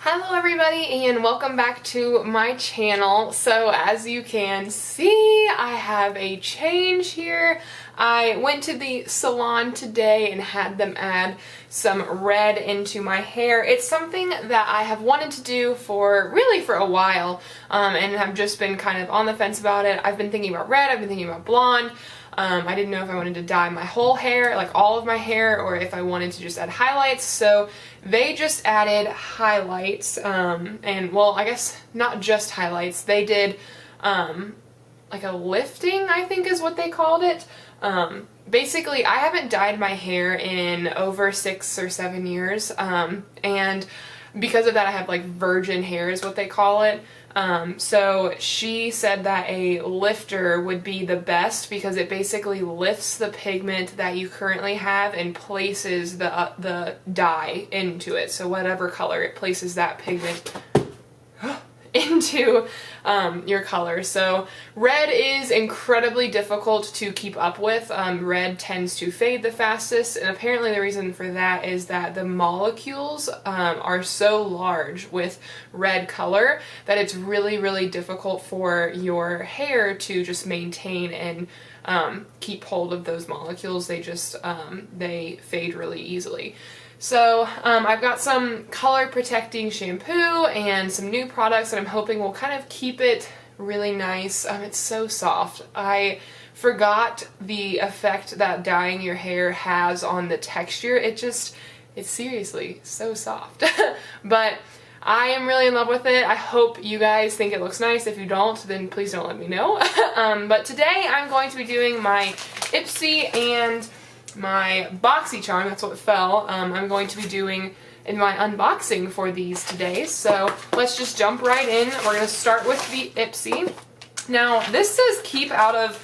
Hello everybody and welcome back to my channel. So as you can see, I have a change here. I went to the salon today and had them add some red into my hair. It's something that I have wanted to do for a while and have just been kind of on the fence about it. I've been thinking about red, I've been thinking about blonde. I didn't know if I wanted to dye my whole hair, like all of my hair, or if I wanted to just add highlights. So they just added highlights, and well, I guess not just highlights. They did like a lifting, I think is what they called it. Basically, I haven't dyed my hair in over 6 or 7 years, and because of that I have like virgin hair is what they call it. So she said that a lifter would be the best because it basically lifts the pigment that you currently have and places the dye into it. So whatever color, it places that pigment into your color. So red is incredibly difficult to keep up with. Red tends to fade the fastest, and apparently the reason for that is that the molecules are so large with red color that it's really difficult for your hair to just maintain and keep hold of those molecules. They just they fade really easily. So I've got some color protecting shampoo and some new products that I'm hoping will kind of keep it really nice. It's so soft. I forgot the effect that dyeing your hair has on the texture. It's seriously so soft. But I am really in love with it. I hope you guys think it looks nice. If you don't, then please don't let me know. But today I'm going to be doing my Ipsy and my Boxycharm, that's what fell. I'm going to be doing in my unboxing for these today. So let's just jump right in. We're going to start with the Ipsy. Now this says keep out of,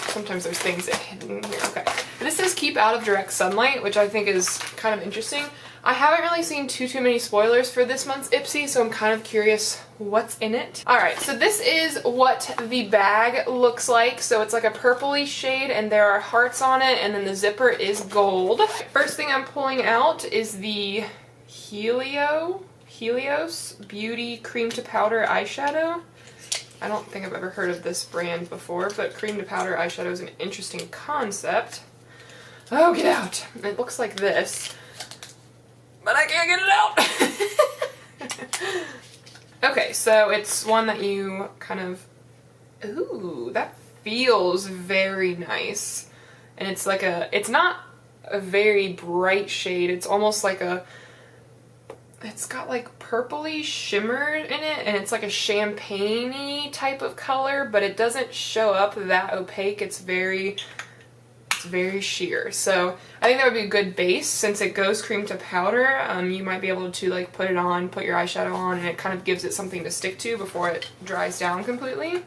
sometimes there's things hidden here, okay. This says keep out of direct sunlight, which I think is kind of interesting. I haven't really seen too many spoilers for this month's Ipsy, so I'm kind of curious what's in it. Alright, so this is what the bag looks like. So it's like a purpley shade and there are hearts on it, and then the zipper is gold. First thing I'm pulling out is the Helios Beauty Cream to Powder Eyeshadow. I don't think I've ever heard of this brand before, but cream to powder eyeshadow is an interesting concept. Oh, get out! It looks like this, but I can't get it out! Okay, so it's one that you kind of... Ooh, that feels very nice. And it's like it's not a very bright shade, it's almost like it's got like purpley shimmer in it, and it's like a champagne-y type of color, but it doesn't show up that opaque. It's very sheer. So I think that would be a good base since it goes cream to powder. You might be able to like put it on, put your eyeshadow on, and it kind of gives it something to stick to before it dries down completely.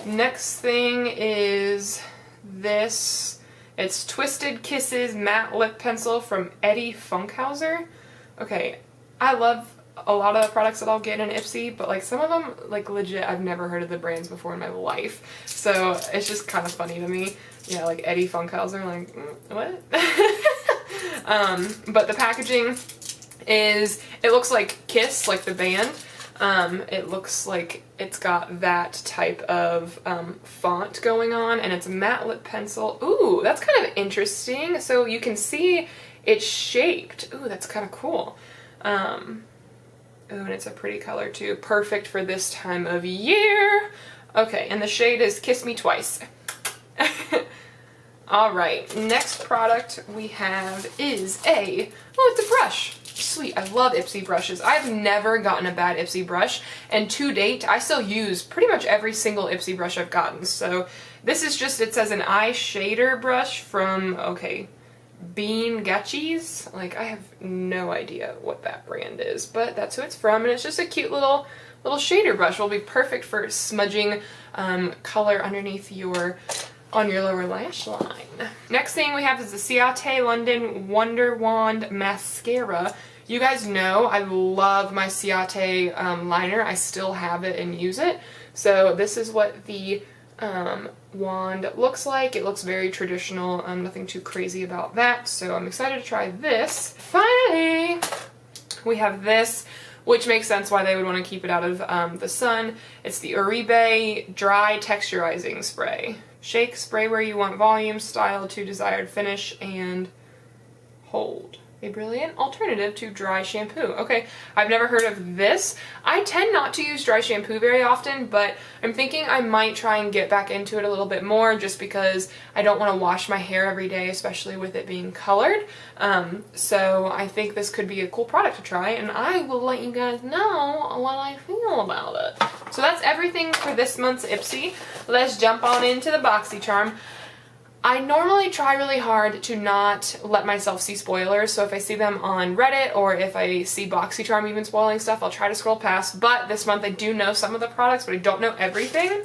Next thing is this. It's Twisted Kisses Matte Lip Pencil from Eddie Funkhauser. Okay, I love a lot of the products that I'll get in Ipsy, but like some of them, like legit, I've never heard of the brands before in my life. So it's just kind of funny to me. Yeah, like Eddie Funkhauser, like, what? But the packaging is, it looks like Kiss, like the band. It looks like it's got that type of font going on, and it's a matte lip pencil. Ooh, that's kind of interesting. So you can see it's shaped. Ooh, that's kind of cool. Ooh, and it's a pretty color too. Perfect for this time of year. Okay, and the shade is Kiss Me Twice. Alright, next product we have is it's a brush. Sweet, I love Ipsy brushes. I've never gotten a bad Ipsy brush, and to date, I still use pretty much every single Ipsy brush I've gotten. So this is just, it says an eye shader brush from, okay, Bean Gatchies. Like, I have no idea what that brand is, but that's who it's from, and it's just a cute little shader brush. Will be perfect for smudging color underneath on your lower lash line. Next thing we have is the Ciate London Wonder Wand Mascara. You guys know I love my Ciate liner. I still have it and use it. So this is what the wand looks like. It looks very traditional. Nothing too crazy about that. So I'm excited to try this. Finally, we have this, which makes sense why they would want to keep it out of the sun. It's the Uribe Dry Texturizing Spray. Shake, spray where you want volume, style to desired finish, and hold. A brilliant alternative to dry shampoo. Okay, I've never heard of this. I tend not to use dry shampoo very often, but I'm thinking I might try and get back into it a little bit more just because I don't want to wash my hair every day, especially with it being colored. So I think this could be a cool product to try, and I will let you guys know what I feel about it. So that's everything for this month's Ipsy. Let's jump on into the Boxycharm. I normally try really hard to not let myself see spoilers, so if I see them on Reddit or if I see Boxycharm even spoiling stuff, I'll try to scroll past, but this month I do know some of the products, but I don't know everything.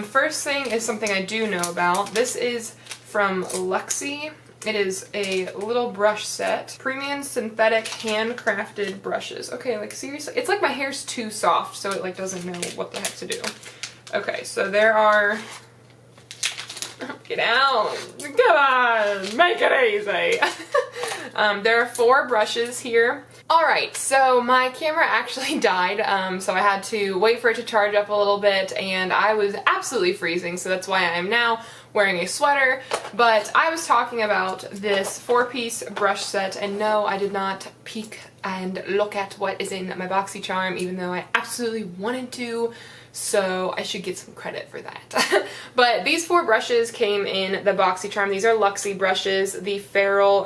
First thing is something I do know about. This is from Luxie. It is a little brush set. Premium synthetic handcrafted brushes. Okay, like seriously, it's like my hair's too soft, so it like doesn't know what the heck to do. Okay, so there are... Get out! Come on! Make it easy! There are 4 brushes here. Alright, so my camera actually died, so I had to wait for it to charge up a little bit, and I was absolutely freezing, so that's why I am now wearing a sweater. But I was talking about this 4-piece brush set, and no, I did not peek and look at what is in my Boxycharm, even though I absolutely wanted to. So I should get some credit for that. But these 4 brushes came in the Boxycharm. These are Luxie brushes. The ferrule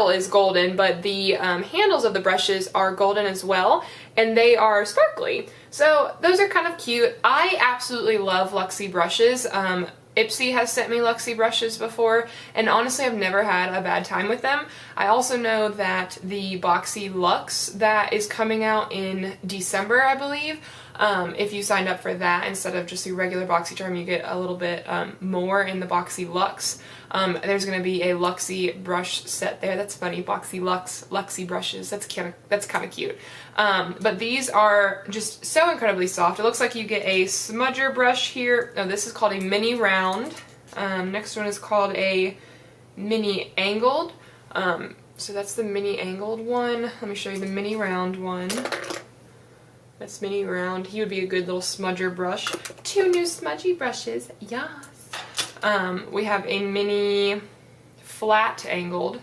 is golden, but the handles of the brushes are golden as well, and they are sparkly. So those are kind of cute. I absolutely love Luxie brushes. Ipsy has sent me Luxie brushes before, and honestly I've never had a bad time with them. I also know that the Boxy Luxe that is coming out in December, I believe, if you signed up for that instead of just the regular Boxycharm, you get a little bit more in the Boxy Luxe. There's going to be a Luxie brush set there. That's funny, Boxy Luxe, Luxie brushes. That's kind of cute. But these are just so incredibly soft. It looks like you get a smudger brush here. No, this is called a mini round. Next one is called a mini angled. So that's the mini angled one. Let me show you the mini round one. That's mini round. He would be a good little smudger brush. 2 new smudgy brushes. Yes. We have a mini flat angled.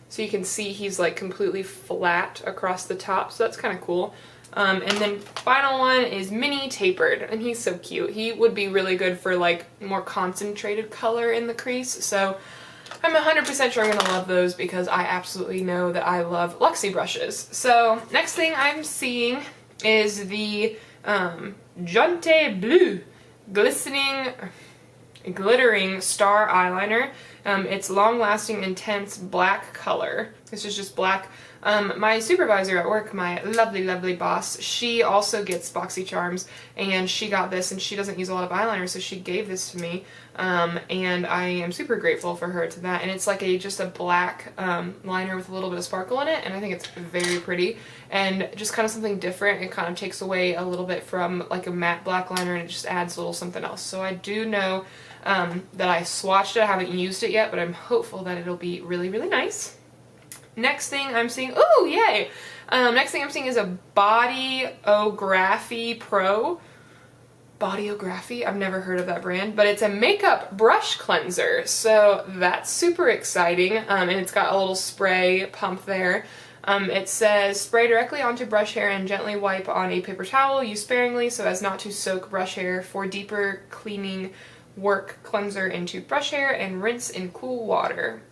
So you can see he's like completely flat across the top. So that's kind of cool. And then final one is mini tapered. And he's so cute. He would be really good for like more concentrated color in the crease. So I'm 100% sure I'm going to love those because I absolutely know that I love Luxie brushes. So next thing I'm seeing is the Jaunty Bleu glittering star eyeliner. It's long-lasting, intense black color. This is just black. My supervisor at work, my lovely, lovely boss, she also gets Boxycharms, and she got this, and she doesn't use a lot of eyeliner, so she gave this to me, and I am super grateful for her to that. And it's like just a black liner with a little bit of sparkle in it, and I think it's very pretty, and just kind of something different. It kind of takes away a little bit from like a matte black liner, and it just adds a little something else. So I do know that I swatched it. I haven't used it yet, but I'm hopeful that it'll be really, really nice. Next thing I'm seeing, ooh, yay! Next thing I'm seeing is a Bodyography Pro. Bodyography? I've never heard of that brand, but it's a makeup brush cleanser, so that's super exciting, and it's got a little spray pump there. It says, spray directly onto brush hair and gently wipe on a paper towel. Use sparingly so as not to soak brush hair. For deeper cleaning, work cleanser into brush hair and rinse in cool water.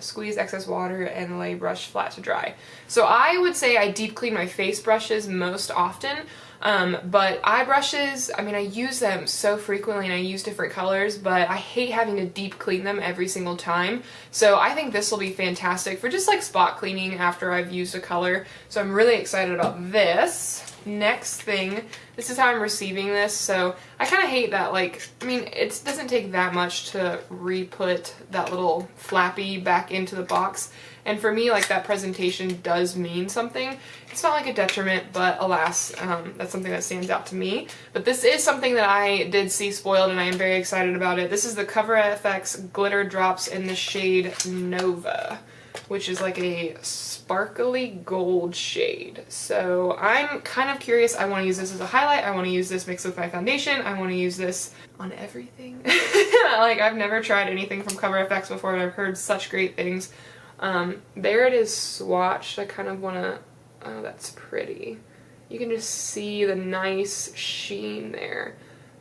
Squeeze excess water and lay brush flat to dry. So I would say I deep clean my face brushes most often, but eye brushes, I mean, I use them so frequently and I use different colors, but I hate having to deep clean them every single time. So I think this will be fantastic for just like spot cleaning after I've used a color. So I'm really excited about this. Next thing, this is how I'm receiving this, so I kind of hate that, like, I mean, it doesn't take that much to re-put that little flappy back into the box, and for me, like, that presentation does mean something. It's not like a detriment, but alas, that's something that stands out to me. But this is something that I did see spoiled, and I am very excited about it. This is the Cover FX Glitter Drops in the shade Nova. which is like a sparkly gold shade. So I'm kind of curious. I want to use this as a highlight. I want to use this mixed with my foundation. I want to use this on everything. Like, I've never tried anything from Cover FX before, and I've heard such great things. There it is swatched. I kind of want to, oh, that's pretty. You can just see the nice sheen there.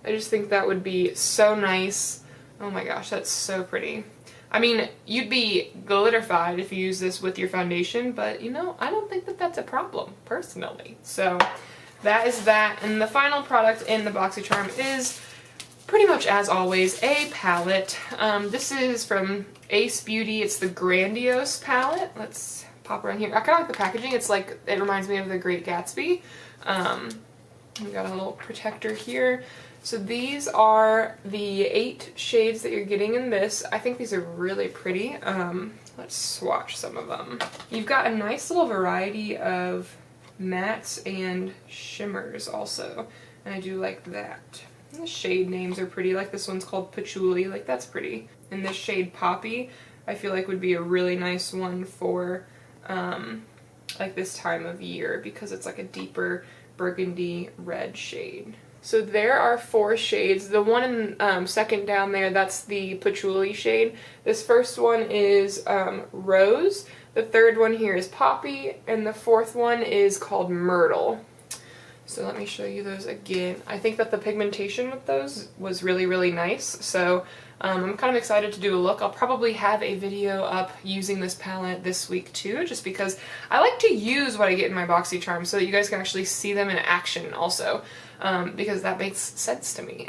I just think that would be so nice. Oh my gosh, that's so pretty. I mean, you'd be glitterified if you use this with your foundation, but you know, I don't think that that's a problem, personally. So that is that. And the final product in the Boxycharm is pretty much, as always, a palette. This is from Ace Beauty. It's the Grandiose palette. Let's pop around here. I kind of like the packaging. It's like, it reminds me of the Great Gatsby. We got a little protector here. So these are the 8 shades that you're getting in this. I think these are really pretty. Let's swatch some of them. You've got a nice little variety of mattes and shimmers also, and I do like that. And the shade names are pretty. Like, this one's called Patchouli. Like, that's pretty. And this shade Poppy, I feel like would be a really nice one for like this time of year, because it's like a deeper burgundy red shade. So there are 4 shades. The one in second down there, that's the Patchouli shade. This first one is Rose. The third one here is Poppy, and the fourth one is called Myrtle. So let me show you those again. I think that the pigmentation with those was really, really nice. So I'm kind of excited to do a look. I'll probably have a video up using this palette this week too, just because I like to use what I get in my Boxycharm so that you guys can actually see them in action also, because that makes sense to me.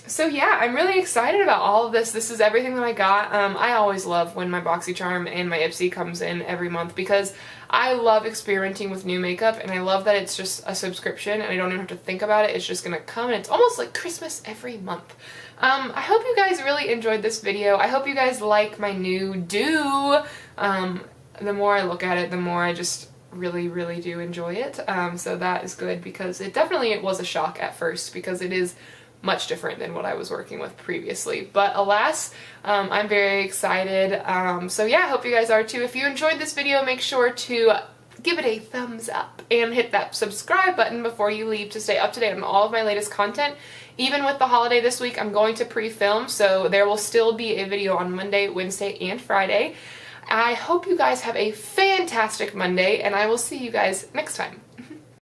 So yeah, I'm really excited about all of this. This is everything that I got. I always love when my Boxycharm and my Ipsy comes in every month, because I love experimenting with new makeup, and I love that it's just a subscription and I don't even have to think about it. It's just gonna come, and it's almost like Christmas every month. I hope you guys really enjoyed this video. I hope you guys like my new do. The more I look at it, the more I just really, really do enjoy it. So that is good, because it definitely was a shock at first, because it is much different than what I was working with previously. But alas, I'm very excited. So yeah, I hope you guys are too. If you enjoyed this video, make sure to give it a thumbs up and hit that subscribe button before you leave to stay up to date on all of my latest content. Even with the holiday this week, I'm going to pre-film, so there will still be a video on Monday, Wednesday, and Friday. I hope you guys have a fantastic Monday, and I will see you guys next time.